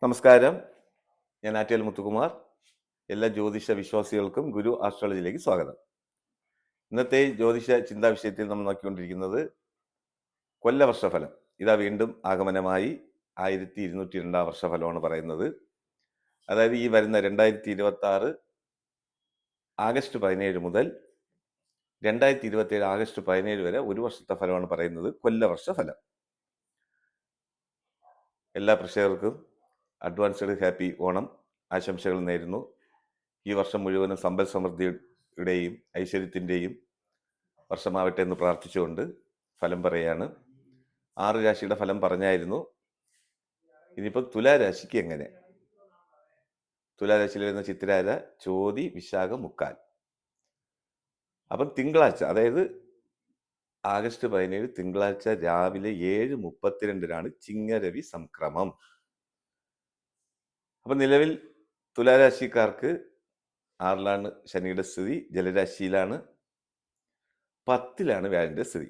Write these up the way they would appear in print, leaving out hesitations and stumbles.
നമസ്കാരം. ഞാൻ ആറ്റിൽ മുത്തുകുമാർ. എല്ലാ ജ്യോതിഷ വിശ്വാസികൾക്കും ഗുരു ആസ്ട്രോളജിയിലേക്ക് സ്വാഗതം. ഇന്നത്തെ ജ്യോതിഷ ചിന്താ വിഷയത്തിൽ നമ്മൾ നോക്കിക്കൊണ്ടിരിക്കുന്നത് കൊല്ലവർഷഫലം. ഇതാ വീണ്ടും ആഗമനമായി 1202 വർഷഫലമാണ് പറയുന്നത്. അതായത് ഈ വരുന്ന 2026 ആഗസ്റ്റ് 17 മുതൽ 2027 ആഗസ്റ്റ് 17 വരെ ഒരു വർഷത്തെ ഫലമാണ് പറയുന്നത്, കൊല്ലവർഷഫലം. എല്ലാ പ്രേക്ഷകർക്കും അഡ്വാൻസ്ഡ് ഹാപ്പി ഓണം ആശംസകൾ നേരുന്നു. ഈ വർഷം മുഴുവനും സമ്പൽ സമൃദ്ധിയുടെയും ഐശ്വര്യത്തിൻ്റെയും വർഷമാവട്ടെ എന്ന് പ്രാർത്ഥിച്ചുകൊണ്ട് ഫലം പറയാണ്. 6 രാശിയുടെ ഫലം പറഞ്ഞായിരുന്നു. ഇനിയിപ്പോൾ തുലാരാശിക്ക് എങ്ങനെ? തുലാരാശിയിൽ വരുന്ന ചിത്തിരാര, ചോതി, വിശാഖം, മുക്കാൽ. അപ്പം തിങ്കളാഴ്ച, അതായത് ആഗസ്റ്റ് 17 തിങ്കളാഴ്ച രാവിലെ 7:32 ചിങ്ങരവി സംക്രമം. അപ്പം നിലവിൽ തുലാരാശിക്കാർക്ക് 6ലാണ് ശനിയുടെ സ്ഥിതി, ജലരാശിയിലാണ്, 10ലാണ് വ്യാഴന്റെ സ്ഥിതി.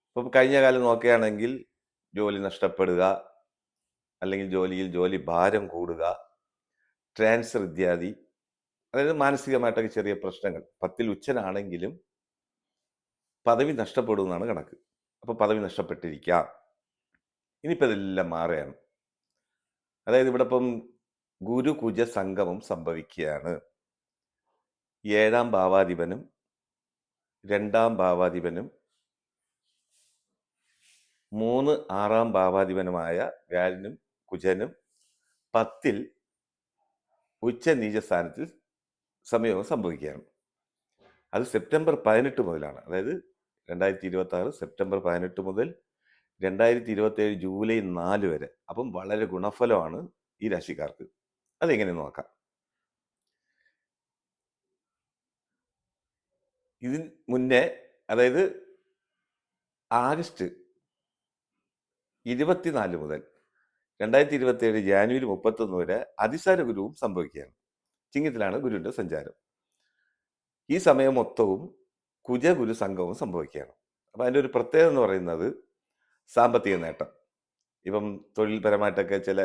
അപ്പം കഴിഞ്ഞ കാലം നോക്കുകയാണെങ്കിൽ ജോലി നഷ്ടപ്പെടുക, അല്ലെങ്കിൽ ജോലി ഭാരം കൂടുക, ട്രാൻസ്ഫർ ഇത്യാദി, അതായത് മാനസികമായിട്ടൊക്കെ ചെറിയ പ്രശ്നങ്ങൾ. 10ൽ ഉച്ചനാണെങ്കിലും പദവി നഷ്ടപ്പെടുമെന്നാണ് കണക്ക്. അപ്പോൾ പദവി നഷ്ടപ്പെട്ടിരിക്കാം. ഇനിയിപ്പോൾ ഇതെല്ലാം മാറുകയാണ്. അതായത് ഇവിടെ ഇപ്പം ഗുരു കുജ സംഗമം സംഭവിക്കുകയാണ്. 7ാം ഭാവാധിപനും 2ാം ഭാവാധിപനും 3, 6ാം ഭാവാധിപനുമായ വ്യാഴനും കുജനും 10ൽ ഉച്ച നീച സ്ഥാനത്തിൽ സംയോഗം സംഭവിക്കുകയാണ്. അത് സെപ്റ്റംബർ 18 മുതലാണ്. അതായത് 2026 സെപ്റ്റംബർ 18 മുതൽ 2027 ജൂലൈ 4 വരെ. അപ്പം വളരെ ഗുണഫലമാണ് ഈ രാശിക്കാർക്ക്. അതെങ്ങനെ നോക്കാം. ഇതിന് മുന്നേ, അതായത് ആഗസ്റ്റ് 24 മുതൽ 2027 ജാനുവരി 31 വരെ അതിസാര ഗുരുവും സംഭവിക്കുകയാണ്. ചിങ്ങത്തിലാണ് ഗുരുവിന്റെ സഞ്ചാരം. ഈ സമയം മൊത്തവും കുജഗുരു സംഘവും സംഭവിക്കുകയാണ്. അപ്പം അതിൻ്റെ ഒരു പ്രത്യേകത എന്ന് പറയുന്നത് സാമ്പത്തിക നേട്ടം. ഇപ്പം തൊഴിൽപരമായിട്ടൊക്കെ ചില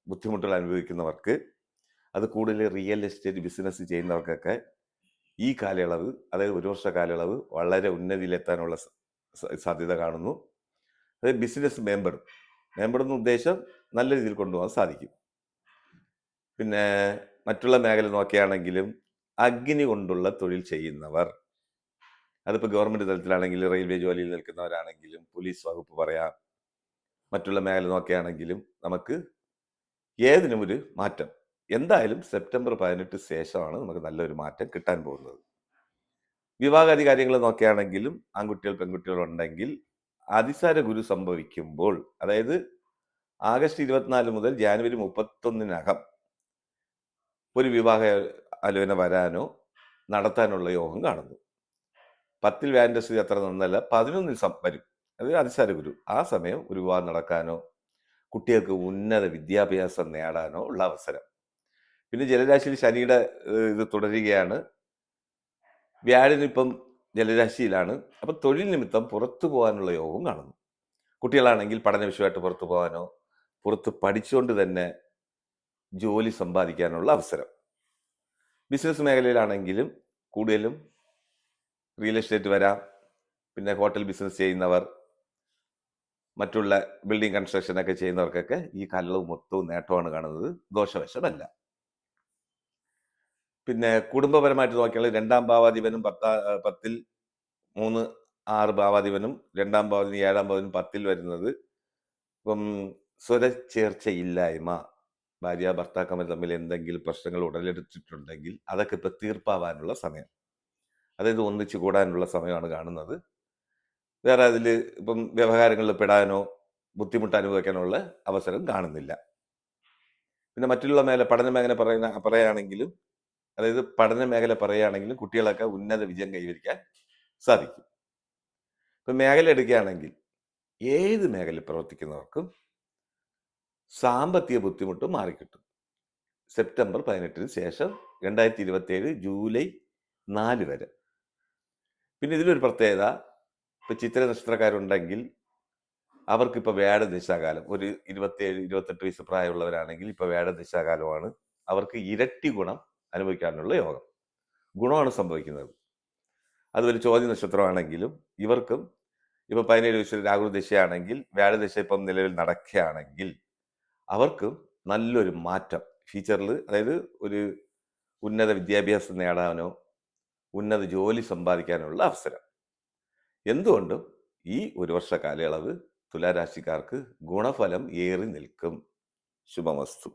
ബുദ്ധിമുട്ടുകൾ അനുഭവിക്കുന്നവർക്ക്, അത് കൂടുതൽ റിയൽ എസ്റ്റേറ്റ് ബിസിനസ് ചെയ്യുന്നവർക്കൊക്കെ ഈ കാലയളവ്, അതായത് ഒരു വർഷ കാലയളവ് വളരെ ഉന്നതിയിലെത്താനുള്ള സാധ്യത കാണുന്നു. അതായത് ബിസിനസ് മേമ്പടുന്ന ഉദ്ദേശം നല്ല രീതിയിൽ കൊണ്ടുപോകാൻ സാധിക്കും. പിന്നെ മറ്റുള്ള മേഖല നോക്കുകയാണെങ്കിലും അഗ്നി കൊണ്ടുള്ള തൊഴിൽ ചെയ്യുന്നവർ, അതിപ്പോൾ ഗവൺമെൻറ് തലത്തിലാണെങ്കിലും റെയിൽവേ ജോലിയിൽ നിൽക്കുന്നവരാണെങ്കിലും പോലീസ് വകുപ്പ് പറയാം, മറ്റുള്ള മേഖല നോക്കുകയാണെങ്കിലും നമുക്ക് ഏതിനും ഒരു മാറ്റം. എന്തായാലും സെപ്റ്റംബർ 18 ശേഷമാണ് നമുക്ക് നല്ലൊരു മാറ്റം കിട്ടാൻ പോകുന്നത്. വിവാഹാദി കാര്യങ്ങൾ നോക്കുകയാണെങ്കിലും ആൺകുട്ടികൾ പെൺകുട്ടികൾ ഉണ്ടെങ്കിൽ അതിസാര ഗുരു സംഭവിക്കുമ്പോൾ, അതായത് ആഗസ്റ്റ് 24 മുതൽ ജാനുവരി 31 ഒരു വിവാഹ ആലോചന വരാനോ നടത്താനുള്ള യോഗം കാണുന്നു. 10ൽ വ്യാഴന്റെ സ്ഥിതി അത്ര നന്നല്ല, 11ൽ വരും. അതായത് അതിസാര ഗുരു. ആ സമയം ഒരു വിവാഹം നടക്കാനോ കുട്ടികൾക്ക് ഉന്നത വിദ്യാഭ്യാസം നേടാനോ ഉള്ള അവസരം. പിന്നെ ജലരാശിയിൽ ശനിയുടെ ഇത് തുടരുകയാണ്. വ്യാഴനിപ്പം ജലരാശിയിലാണ്. അപ്പം തൊഴിൽ നിമിത്തം പുറത്തു പോകാനുള്ള യോഗവും കാണുന്നു. കുട്ടികളാണെങ്കിൽ പഠന വിഷയമായിട്ട് പുറത്തു പോകാനോ പുറത്ത് പഠിച്ചുകൊണ്ട് തന്നെ ജോലി സമ്പാദിക്കാനുള്ള അവസരം. ബിസിനസ് മേഖലയിലാണെങ്കിലും കൂടുതലും റിയൽ എസ്റ്റേറ്റ് വരാം. പിന്നെ ഹോട്ടൽ ബിസിനസ് ചെയ്യുന്നവർ, മറ്റുള്ള ബിൽഡിംഗ് കൺസ്ട്രക്ഷനൊക്കെ ചെയ്യുന്നവർക്കൊക്കെ ഈ കാലയളവ് മൊത്തവും നേട്ടമാണ് കാണുന്നത്, ദോഷവശമല്ല. പിന്നെ കുടുംബപരമായിട്ട് നോക്കിയാൽ 2ാം ഭാവാധിപനും 10ൽ 3, 6 ഭാവാധിപനും 2ാം ഭാവാധിപനും 7ാം ഭാവാധിപനും 10ൽ വരുന്നത്. ഇപ്പം സ്വരച്ചേർച്ചയില്ലായ്മ, ഭാര്യ ഭർത്താക്കന്മാർ തമ്മിൽ എന്തെങ്കിലും പ്രശ്നങ്ങൾ ഉടലെടുത്തിട്ടുണ്ടെങ്കിൽ അതൊക്കെ ഇപ്പം തീർപ്പാവാനുള്ള സമയം, അതായത് ഒന്നിച്ചു കൂടാനുള്ള സമയമാണ് കാണുന്നത്. വേറെ അതിൽ ഇപ്പം വ്യവഹാരങ്ങളിൽ പെടാനോ ബുദ്ധിമുട്ട് അനുഭവിക്കാനുള്ള അവസരം കാണുന്നില്ല. പിന്നെ മറ്റുള്ള പഠന മേഖല പറയുകയാണെങ്കിലും, അതായത് പഠന മേഖല പറയുകയാണെങ്കിലും കുട്ടികളൊക്കെ ഉന്നത വിജയം കൈവരിക്കാൻ സാധിക്കും. ഇപ്പം മേഖല എടുക്കുകയാണെങ്കിൽ ഏത് മേഖലയിൽ പ്രവർത്തിക്കുന്നവർക്കും സാമ്പത്തിക ബുദ്ധിമുട്ട് മാറിക്കിട്ടും സെപ്റ്റംബർ 18 ശേഷം 2027 ജൂലൈ 4 വരെ. പിന്നെ ഇതിലൊരു പ്രത്യേകത, ഇപ്പം ചിത്ര നക്ഷത്രക്കാരുണ്ടെങ്കിൽ അവർക്കിപ്പോൾ വേഴദശാകാലം ഒരു 27, 28 വയസ്സ് പ്രായമുള്ളവരാണെങ്കിൽ ഇപ്പോൾ വേഴദശാകാലമാണ്. അവർക്ക് ഇരട്ടി ഗുണം അനുഭവിക്കാനുള്ള യോഗം. ഗുണമാണ് സംഭവിക്കുന്നത്. അതുപോലെ ചോദ്യ നക്ഷത്രമാണെങ്കിലും ഇവർക്കും ഇപ്പോൾ 17 വയസ്സിൽ രാഹുൽ ദശയാണെങ്കിൽ വ്യാഴദശ ഇപ്പം നിലവിൽ നടക്കുകയാണെങ്കിൽ അവർക്കും നല്ലൊരു മാറ്റം ഫ്യൂച്ചറിൽ, അതായത് ഒരു ഉന്നത വിദ്യാഭ്യാസം നേടാനോ ഉന്നത ജോലി സമ്പാദിക്കാനുള്ള അവസരം. എന്തുകൊണ്ടും ഈ ഒരു വർഷ കാലയളവ് തുലാരാശിക്കാർക്ക് ഗുണഫലം ഏറി നിൽക്കും. ശുഭമസ്തു.